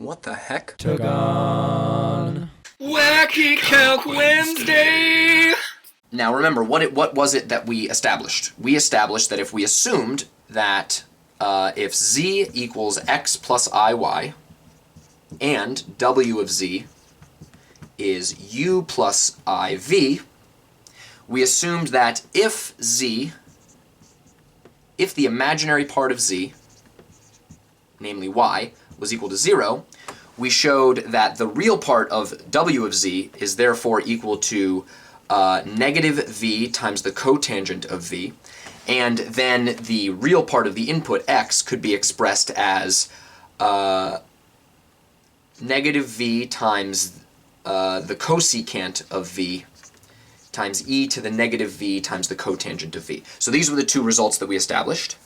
What the heck? Took on Wacky Calc Wednesday! Now remember, what was it that we established? We established that if we assumed that if z equals x plus iy, and w of z is u plus iv, we assumed that if the imaginary part of z, namely y, was equal to 0, we showed that the real part of w of z is therefore equal to negative v times the cotangent of v, and then the real part of the input x could be expressed as negative v times the cosecant of v times e to the negative v times the cotangent of v. So these were the two results that we established.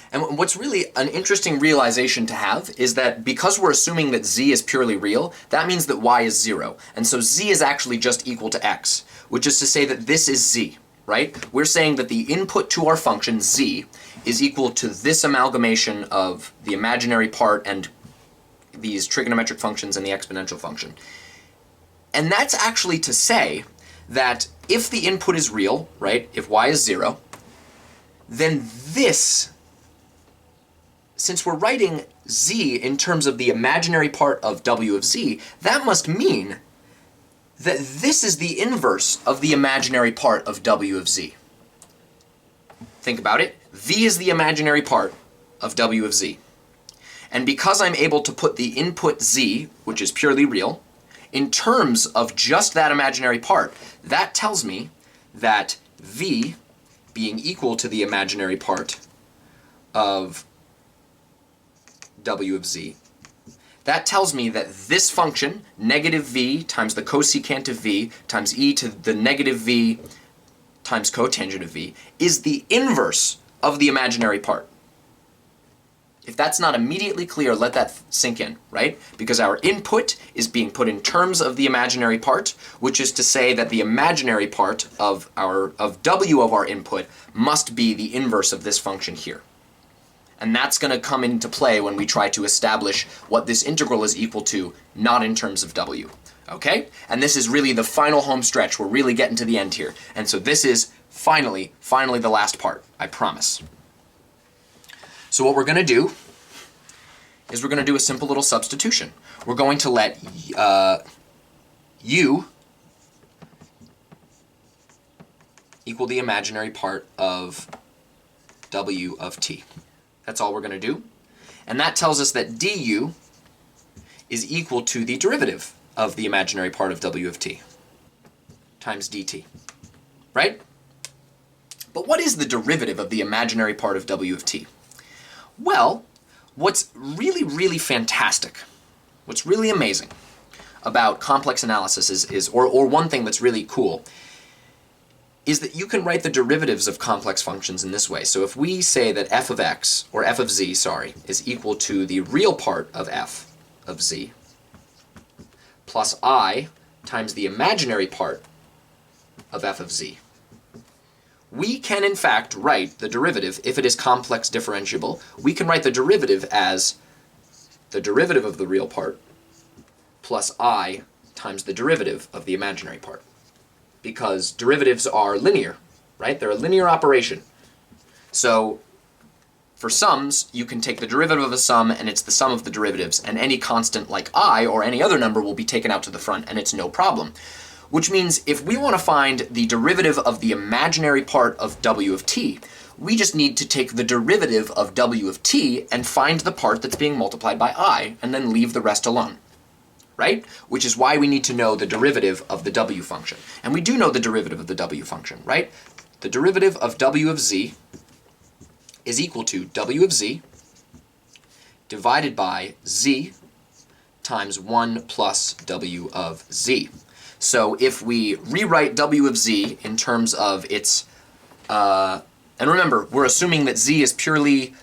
And what's really an interesting realization to have is that because we're assuming that z is purely real, that means that y is 0. And so z is actually just equal to x, which is to say that this is z, right? We're saying that the input to our function z is equal to this amalgamation of the imaginary part and these trigonometric functions and the exponential function. And that's actually to say that if the input is real, right, if y is 0, then this, since we're writing z in terms of the imaginary part of w of z, that must mean that this is the inverse of the imaginary part of w of z. Think about it. V is the imaginary part of w of z. And because I'm able to put the input z, which is purely real, in terms of just that imaginary part, that tells me that v being equal to the imaginary part of w of z, that tells me that this function, negative v times the cosecant of v times e to the negative v times cotangent of v, is the inverse of the imaginary part. If that's not immediately clear, let that sink in, right? Because our input is being put in terms of the imaginary part, which is to say that the imaginary part of w of our input must be the inverse of this function here. And that's going to come into play when we try to establish what this integral is equal to, not in terms of w. Okay? And this is really the final home stretch. We're really getting to the end here. And so this is finally the last part, I promise. So what we're going to do is we're going to do a simple little substitution. We're going to let u equal the imaginary part of w of t. That's all we're going to do. And that tells us that du is equal to the derivative of the imaginary part of w of t times dt. Right? But what is the derivative of the imaginary part of w of t? Well, what's really fantastic, what's really amazing about complex analysis is one thing that's really cool, is that you can write the derivatives of complex functions in this way. So if we say that f of x, or f of z, sorry, is equal to the real part of f of z plus I times the imaginary part of f of z, we can in fact write the derivative, if it is complex differentiable, we can write the derivative as the derivative of the real part plus I times the derivative of the imaginary part. Because derivatives are linear, right? They're a linear operation. So for sums, you can take the derivative of a sum and it's the sum of the derivatives, and any constant like I or any other number will be taken out to the front and it's no problem. Which means if we want to find the derivative of the imaginary part of w of t, we just need to take the derivative of w of t and find the part that's being multiplied by I, and then leave the rest alone. Right? Which is why we need to know the derivative of the w function. And we do know the derivative of the w function, right? The derivative of w of z is equal to w of z divided by z times 1 plus w of z. So if we rewrite w of z in terms of its, and remember, we're assuming that z is purely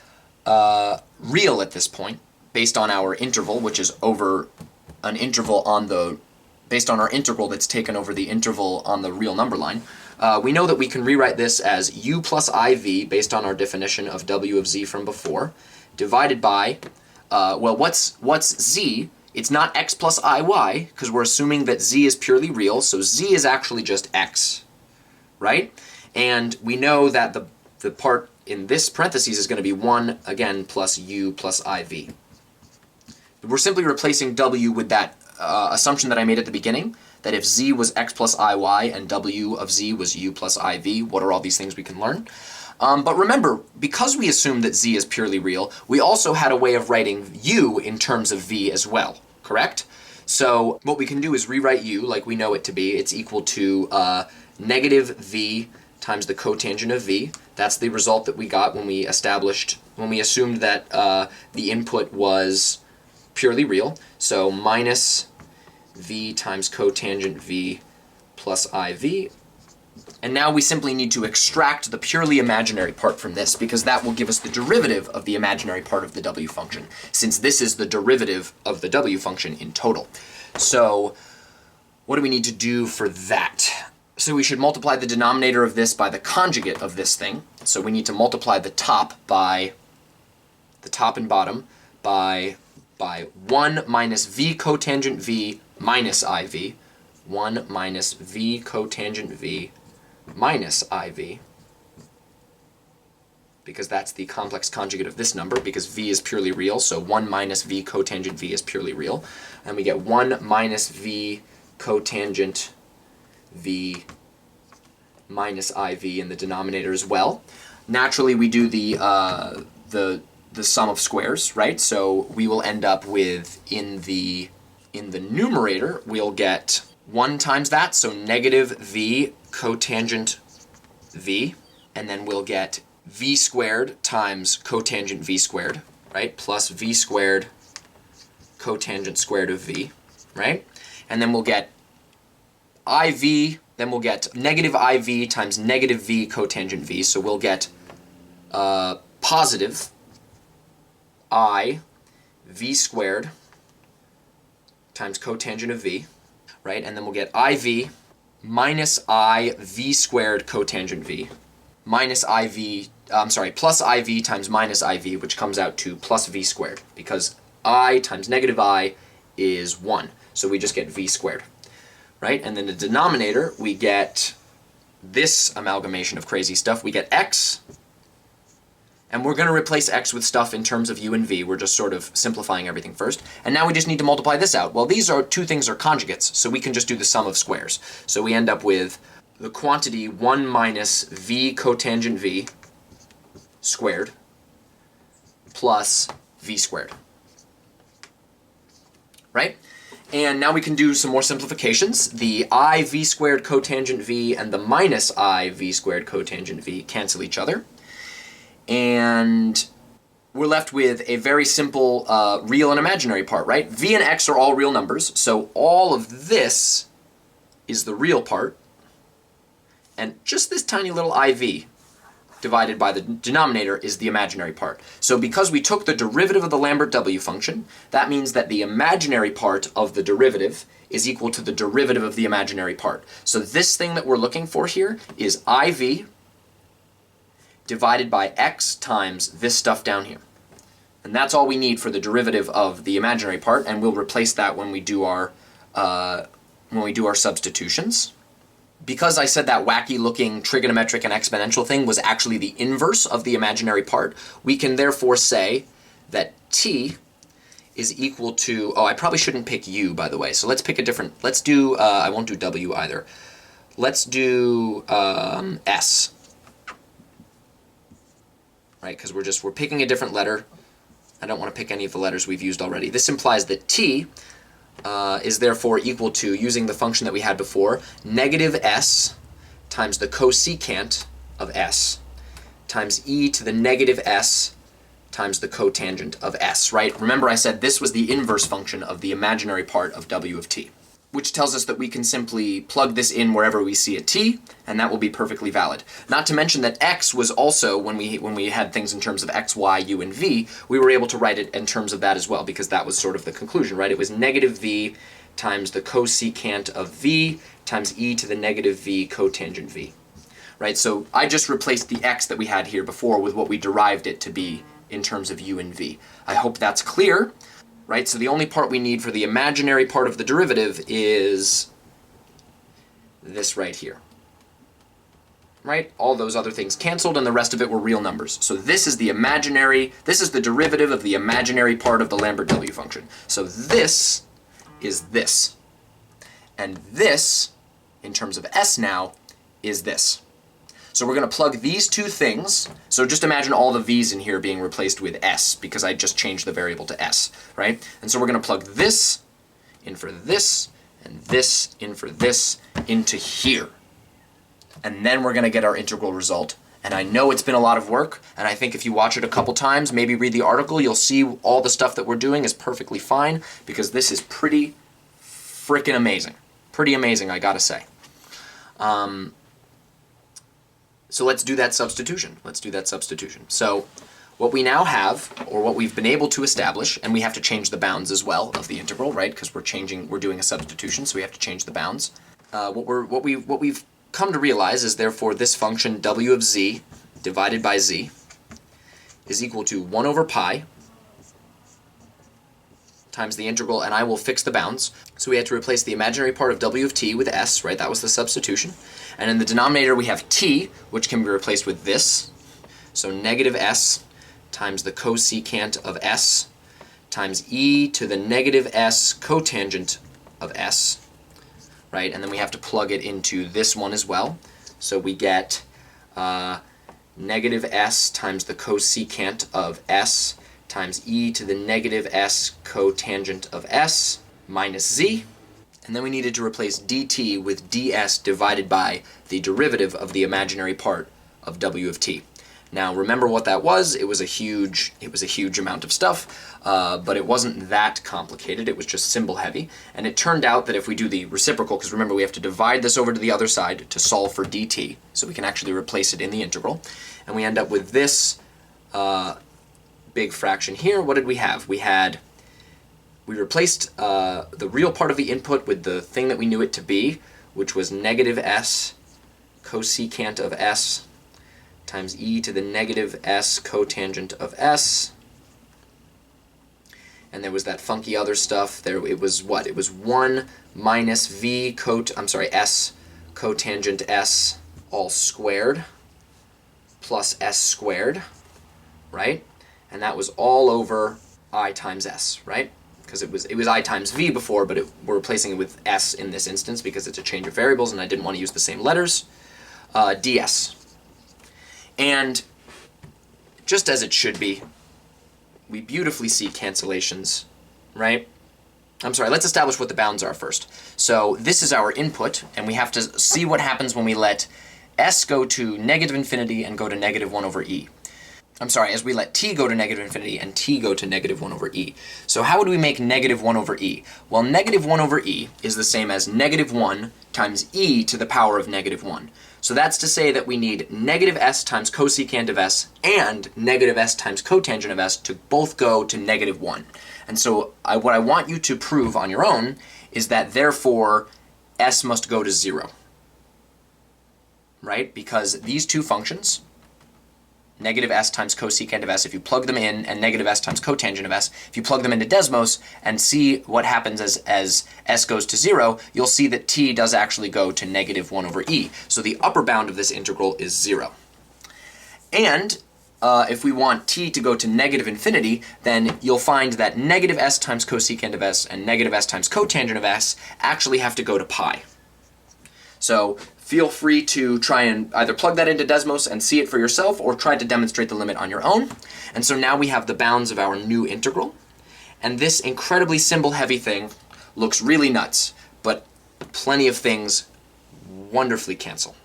real at this point, based on our interval, which is over an interval on the, based on our integral that's taken over the interval on the real number line. We know that we can rewrite this as u plus iv, based on our definition of w of z from before, divided by, well, what's z? It's not x plus iy, because we're assuming that z is purely real, so z is actually just x, right? And we know that the part in this parentheses is going to be 1, again, plus u plus iv. We're simply replacing w with that assumption that I made at the beginning, that if z was x plus iy and w of z was u plus iv, what are all these things we can learn? But remember, because we assumed that z is purely real, we also had a way of writing u in terms of v as well, correct? So what we can do is rewrite u like we know it to be. It's equal to negative v times the cotangent of v. That's the result that we got when we assumed that the input was purely real. So minus v times cotangent v plus iv. And now we simply need to extract the purely imaginary part from this, because that will give us the derivative of the imaginary part of the w function, since this is the derivative of the w function in total. So what do we need to do for that? So we should multiply the denominator of this by the conjugate of this thing. So we need to multiply the top and bottom by 1 minus v cotangent v minus iv, 1 minus v cotangent v minus iv, because that's the complex conjugate of this number, because v is purely real, so 1 minus v cotangent v is purely real. And we get 1 minus v cotangent v minus iv in the denominator as well. Naturally, we do the sum of squares, right? So we will end up with, in the numerator, we'll get 1 times that, so negative v cotangent v, and then we'll get v squared times cotangent v squared, right? Plus v squared cotangent squared of v, right? And then we'll get iv, then we'll get negative iv times negative v cotangent v, so we'll get positive I v squared times cotangent of v, right? And then we'll get iv minus I v squared cotangent v, minus plus iv times minus iv, which comes out to plus v squared, because I times negative I is 1, so we just get v squared, right? And then the denominator, we get this amalgamation of crazy stuff. We get x, and we're going to replace x with stuff in terms of u and v. We're just sort of simplifying everything first. And now we just need to multiply this out. Well, these two things are conjugates, so we can just do the sum of squares. So we end up with the quantity 1 minus v cotangent v squared plus v squared, right? And now we can do some more simplifications. The I v squared cotangent v and the minus I v squared cotangent v cancel each other. And we're left with a very simple real and imaginary part, right? V and x are all real numbers, so all of this is the real part, and just this tiny little iv divided by the denominator is the imaginary part. So because we took the derivative of the Lambert W function, that means that the imaginary part of the derivative is equal to the derivative of the imaginary part. So this thing that we're looking for here is iv divided by x times this stuff down here. And that's all we need for the derivative of the imaginary part, and we'll replace that when we do our substitutions. Because I said that wacky looking trigonometric and exponential thing was actually the inverse of the imaginary part, we can therefore say that t is equal to, oh, I probably shouldn't pick u, by the way, so let's pick a different, let's do, I won't do w either. Let's do s. Right, because we're picking a different letter. I don't want to pick any of the letters we've used already. This implies that t is therefore equal to, using the function that we had before, negative s times the cosecant of s times e to the negative s times the cotangent of s, right? Remember I said this was the inverse function of the imaginary part of w of t, which tells us that we can simply plug this in wherever we see a t, and that will be perfectly valid. Not to mention that x was also, when we had things in terms of x, y, u, and v, we were able to write it in terms of that as well, because that was sort of the conclusion, right? It was negative v times the cosecant of v times e to the negative v cotangent v, right? So I just replaced the x that we had here before with what we derived it to be in terms of u and v. I hope that's clear. right? So the only part we need for the imaginary part of the derivative is this right here, right? All those other things canceled and the rest of it were real numbers. So this is the derivative of the imaginary part of the Lambert W function. So this is this. And this, in terms of s now, is this. So we're going to plug these two things. So just imagine all the v's in here being replaced with s, because I just changed the variable to s, right? And so we're going to plug this in for this, and this in for this, into here. And then we're going to get our integral result. And I know it's been a lot of work, and I think if you watch it a couple times, maybe read the article, you'll see all the stuff that we're doing is perfectly fine, because this is pretty freaking amazing. Pretty amazing, I gotta say. So let's do that substitution. So what we now have, or what we've been able to establish, and we have to change the bounds as well of the integral, right? Because we're doing a substitution, so we have to change the bounds. What we've come to realize is therefore this function w of z divided by z is equal to 1 over pi times the integral, and I will fix the bounds. So we had to replace the imaginary part of w of t with s, right? That was the substitution. And in the denominator we have t, which can be replaced with this. So negative s times the cosecant of s times e to the negative s cotangent of s, right? And then we have to plug it into this one as well. So we get negative s times the cosecant of s times e to the negative s cotangent of s minus z. And then we needed to replace dt with ds divided by the derivative of the imaginary part of w of t. Now remember what that was. It was a huge amount of stuff, but it wasn't that complicated. It was just symbol heavy. And it turned out that if we do the reciprocal, because remember we have to divide this over to the other side to solve for dt, so we can actually replace it in the integral. And we end up with this big fraction here. What did we have? We replaced the real part of the input with the thing that we knew it to be, which was negative s cosecant of s times e to the negative s cotangent of s. And there was that funky other stuff. It was what? It was 1 minus s cotangent s all squared plus s squared, right? And that was all over I times s, right? Because it was I times v before, but we're replacing it with s in this instance because it's a change of variables and I didn't want to use the same letters. ds. And just as it should be, we beautifully see cancellations, right? I'm sorry, let's establish what the bounds are first. So this is our input, and we have to see what happens when we let s go to negative infinity and go to negative 1 over e. I'm sorry, as we let t go to negative infinity and t go to negative 1 over e. So how would we make negative 1 over e? Well, negative 1 over e is the same as negative 1 times e to the power of negative 1. So that's to say that we need negative s times cosecant of s and negative s times cotangent of s to both go to negative 1. And so what I want you to prove on your own is that therefore s must go to 0. Right? Because these two functions, negative s times cosecant of s, if you plug them in, and negative s times cotangent of s, if you plug them into Desmos and see what happens as s goes to 0, you'll see that t does actually go to negative 1 over e. So the upper bound of this integral is 0. And if we want t to go to negative infinity, then you'll find that negative s times cosecant of s and negative s times cotangent of s actually have to go to pi. So feel free to try and either plug that into Desmos and see it for yourself, or try to demonstrate the limit on your own. And so now we have the bounds of our new integral. And this incredibly symbol-heavy thing looks really nuts, but plenty of things wonderfully cancel.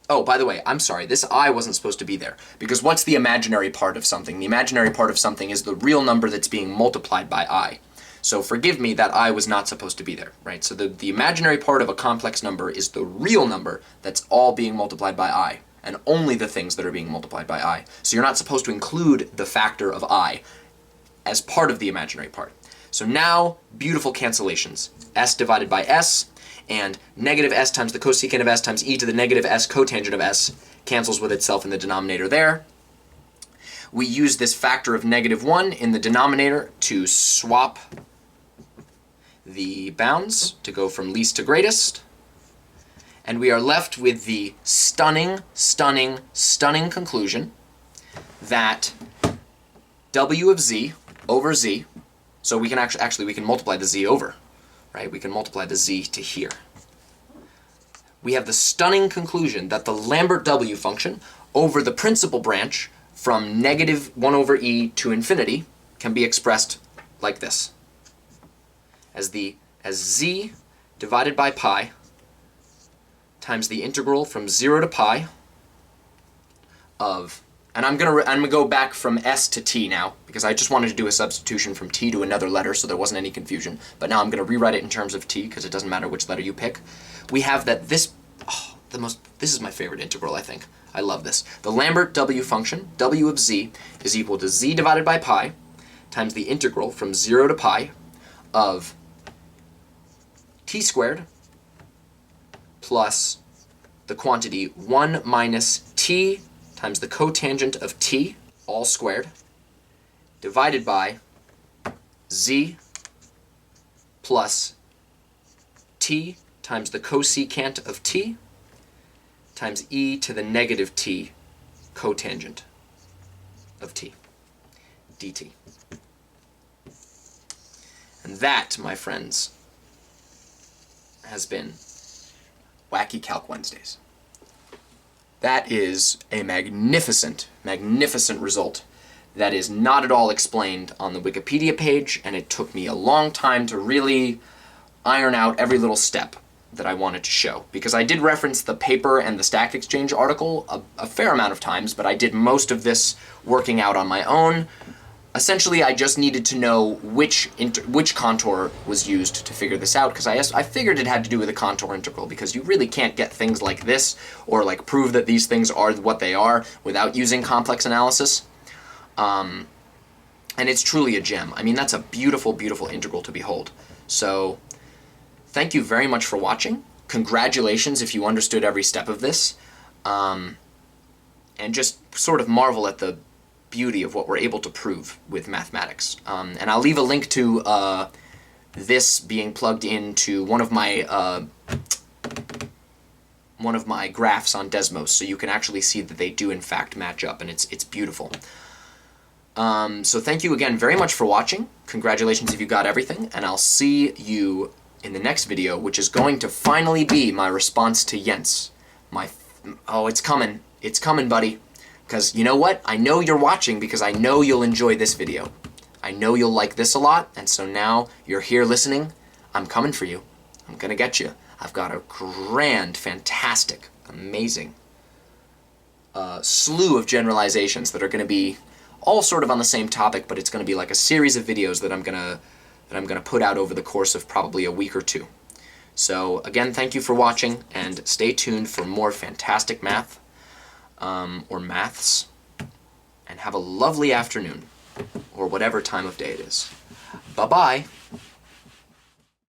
Oh, by the way, I'm sorry, this I wasn't supposed to be there, because what's the imaginary part of something? The imaginary part of something is the real number that's being multiplied by I. So forgive me that I was not supposed to be there, right? So the imaginary part of a complex number is the real number that's all being multiplied by I, and only the things that are being multiplied by I. So you're not supposed to include the factor of I as part of the imaginary part. So now, beautiful cancellations. S divided by s, and negative s times the cosecant of s times e to the negative s cotangent of s cancels with itself in the denominator there. we use this factor of -1 in the denominator to swap the bounds to go from least to greatest. And we are left with the stunning, stunning, stunning conclusion that W of z over z, so we can actually we can multiply the z over, right? We can multiply the z to here. We have the stunning conclusion that the Lambert W function over the principal branch from -1 over e to infinity can be expressed like this. As z divided by pi times the integral from 0 to pi of, and I'm gonna go back from s to t now, because I just wanted to do a substitution from t to another letter so there wasn't any confusion, but now I'm gonna rewrite it in terms of t, because it doesn't matter which letter you pick. We have that this is my favorite integral, I think. I love this. The Lambert W function, W of z, is equal to z divided by pi times the integral from 0 to pi of t squared plus the quantity 1 minus t times the cotangent of t, all squared, divided by z plus t times the cosecant of t times e to the -t cotangent of t, dt. And that, my friends, has been Wacky Calc Wednesdays. That is a magnificent, magnificent result that is not at all explained on the Wikipedia page, and it took me a long time to really iron out every little step that I wanted to show. Because I did reference the paper and the Stack Exchange article a fair amount of times, but I did most of this working out on my own. Essentially, I just needed to know which contour was used to figure this out, because I figured it had to do with a contour integral, because you really can't get things like this, or like prove that these things are what they are, without using complex analysis. And it's truly a gem. I mean, that's a beautiful, beautiful integral to behold. So, thank you very much for watching. Congratulations if you understood every step of this. And just sort of marvel at the beauty of what we're able to prove with mathematics. And I'll leave a link to this being plugged into one of my graphs on Desmos, so you can actually see that they do in fact match up, and it's beautiful. So thank you again very much for watching. Congratulations if you got everything, and I'll see you in the next video, which is going to finally be my response to Jens. Oh, it's coming. It's coming, buddy. Because you know what? I know you're watching because I know you'll enjoy this video. I know you'll like this a lot, and so now you're here listening. I'm coming for you. I'm gonna get you. I've got a grand, fantastic, amazing slew of generalizations that are gonna be all sort of on the same topic, but it's gonna be like a series of videos that I'm gonna put out over the course of probably a week or two. So again, thank you for watching, and stay tuned for more fantastic math. Or maths, and have a lovely afternoon, or whatever time of day it is. Bye-bye.